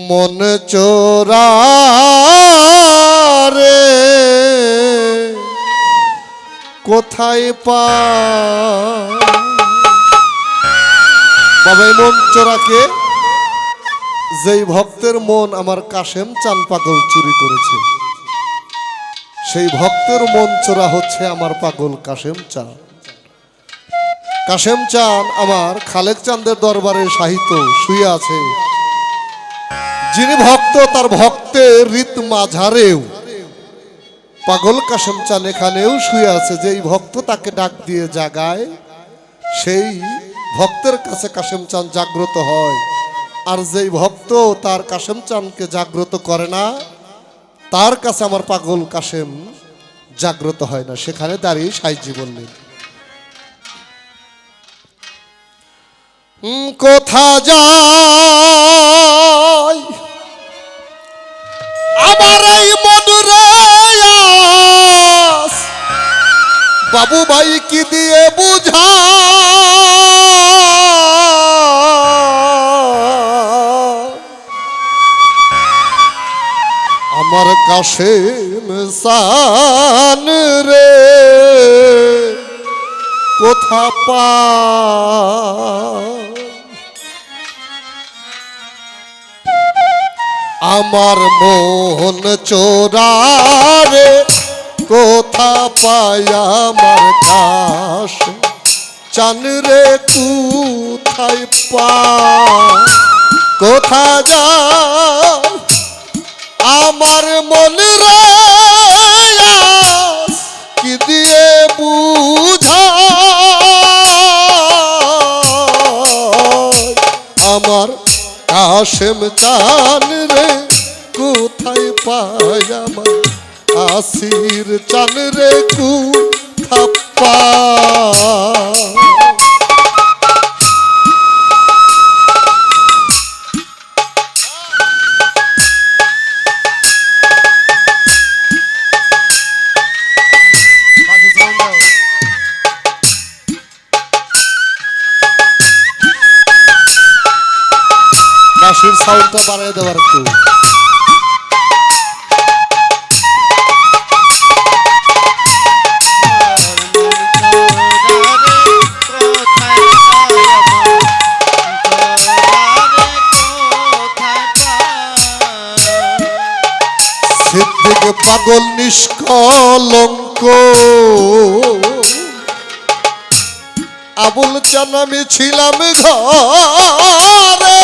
মন চোরা রে কোথায় পা বাবা এই মন চোরাকে যেই ভক্তের মন আমার কাশেম চান পাগল চুরি করেছে সেই ভক্তের মন চোরা হচ্ছে আমার পাগল কাশেম চান। কাশেম চান আমার খালেক চাঁদের দরবারে সাহিত্য শুয়ে আছে, যিনি ভক্ত তার ভক্তের রীত মাঝারেও পাগল কাশেম চান এখানেও শুয়ে আছে। যেই ভক্ত তাকে ডাক দিয়ে জাগায় সেই ভক্তের কাছে কাশেম চান জাগ্রত হয়, আর যেই ভক্ত তার কাশেম চানকে জাগ্রত করে না তার কাছে আমার পাগল কাশেম জাগ্রত হয় না। সেখানে দাঁড়িয়ে সাইজি বললেন, কোথা যায় আমার এই মন রে বাবু ভাই কি দিয়ে বুঝা আমার কাশেম চান রে কোথা পা আমার মন চোরা রে কোথা পায় আমার কাশেম চান রে কোথায় পা কোথা যায় আমার মন রে কি দিয়ে বুঝা আমার কাশেম চান রে কোথায় পায় আমার আসির চান রে কোথা পায় বাঁশির সাউন্ডটা বাড়িয়ে দেওয়ার একটু। সিদ্দিক পাগল নিষ্কলঙ্ক আবুল চান আমি ছিলাম ঘরে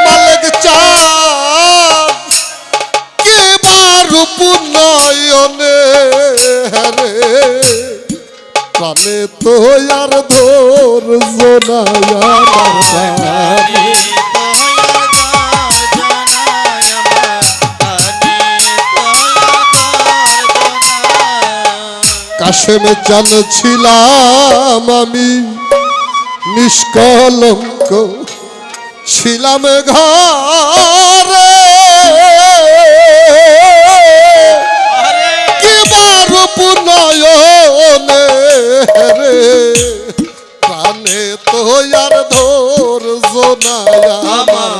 মালিক চান কে রূপ নয়নে রে প্রাণে তো আর ধৈর্য নাই আমার কাশেম চান ছিলাম আমি নিষ্কলঙ্ক ছিলাম ঘরে কি রূপ নয়নে রে প্রাণে তো আর ধৈর্য নাই আমার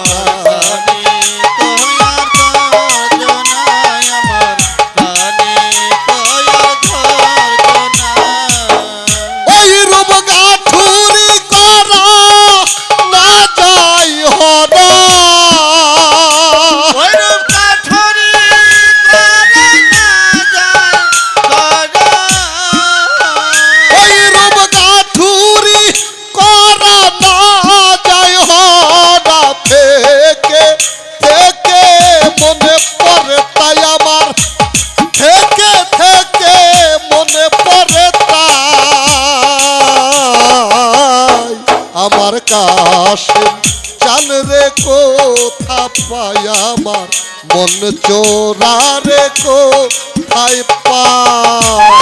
আমার কাশেম চান রে কোথা পায় আমার মন চোরা রে কোথায় পায়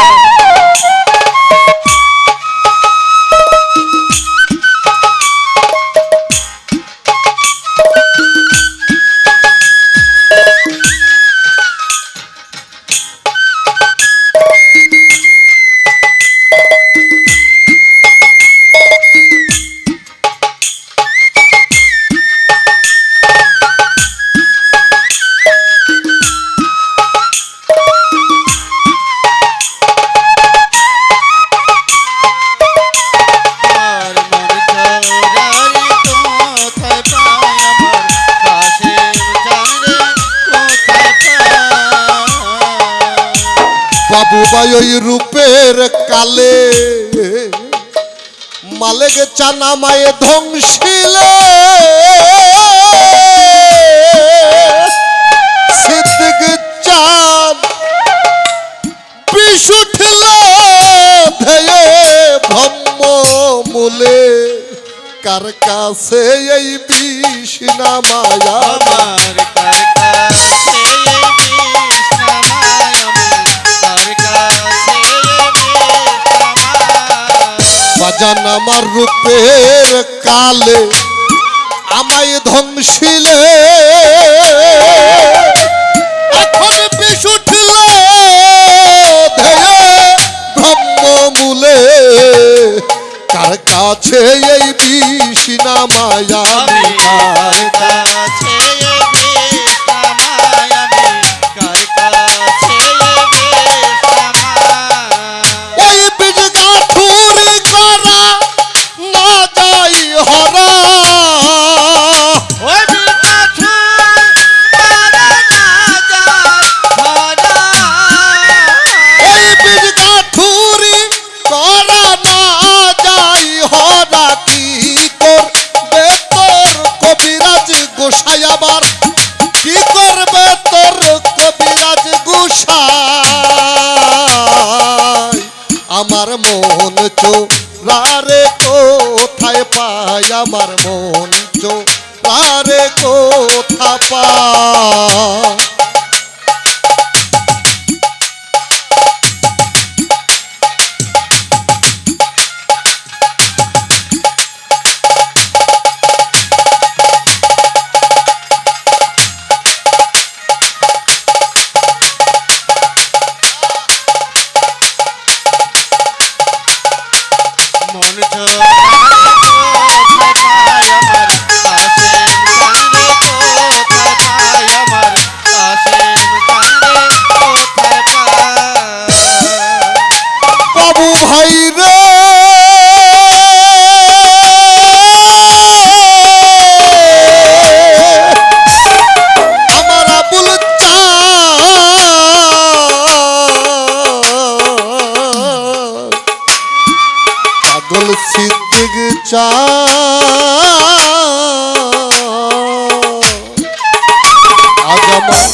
সবাই ওই রূপের কালে মালে গে চানা মায়ে ধ্বংসিলে সিদ্দিক চাঁদ বিষ উঠলে ধেয়ে ব্রহ্ম মূলে কার কাছে এই বিষ না মায়া আমার কার কাছে বাজান আমার রূপের কালে আমায় ধ্বংসিলে এখন বিষ উঠলে ধেয়ে ব্রহ্ম মূলে কার কাছে এই বিষ না মায়া কার কাছে ওই বীজ গাঠুরি করা না যাই হরা ওই বীজ গাঠুরি করা না যাই হরা কি করবে তোর কবিরাজ গোসাই আবার কি করবে তোর কবিরাজ গোসাই আমার মন চোরারে কোথায় পাই আমার মন চোরারে কোথা পাই বাবু ভাই রে আমার আবুল চাঁদ পাগল সিদ্দিক চাঁদ আজ আমার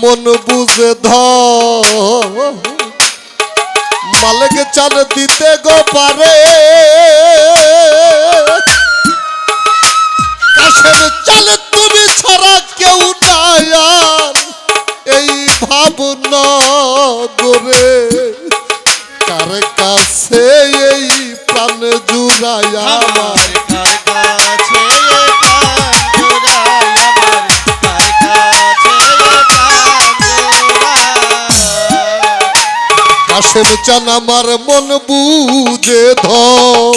মন বুঝে ধর মালিক চাল দিতে গো পারে কাশের চাল তুমি ছাড়া কেউ নাই আর এই ভাবনা গরে কার কাছে এই প্রাণ জুড়াইয়া আমার কাশেম চান আমার মন বুঝে ধর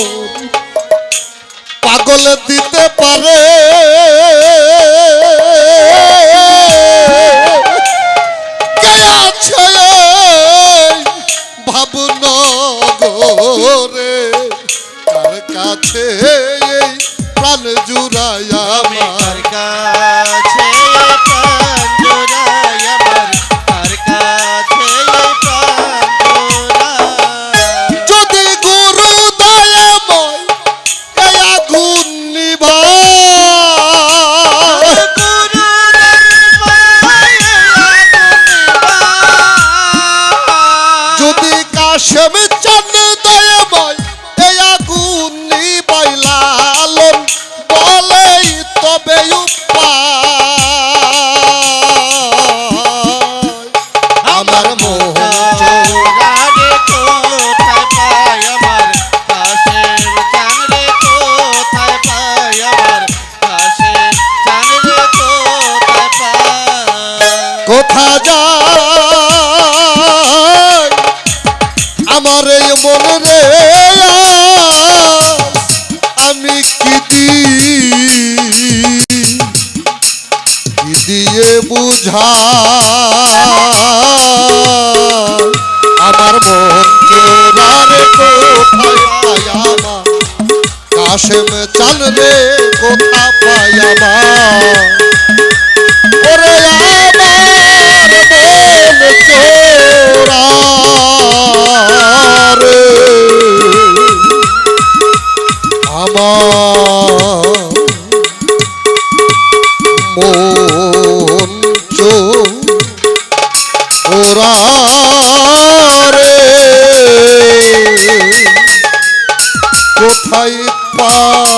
পাগল দিতে পারে কে আছে ভাবনা গরে কার কাছে এই প্রাণ জুড়াইয়া আমার যদি গুরু দয়াময় এই আগুন নিভায় যদি কাশেম চাঁদ দয়াময় এই আগুন নিভাই লালন বলেই তবে উপায় আমার মোহন কোথা যায় আমার এই মন রে আমি কি দিয়ে বুঝাই আমার মন চোরারে কোথায় পাই আমার কাশেম চাল রে কোথা পাই আমার ওরে আমার মন চোরা তোরা রে কোথায় পাবি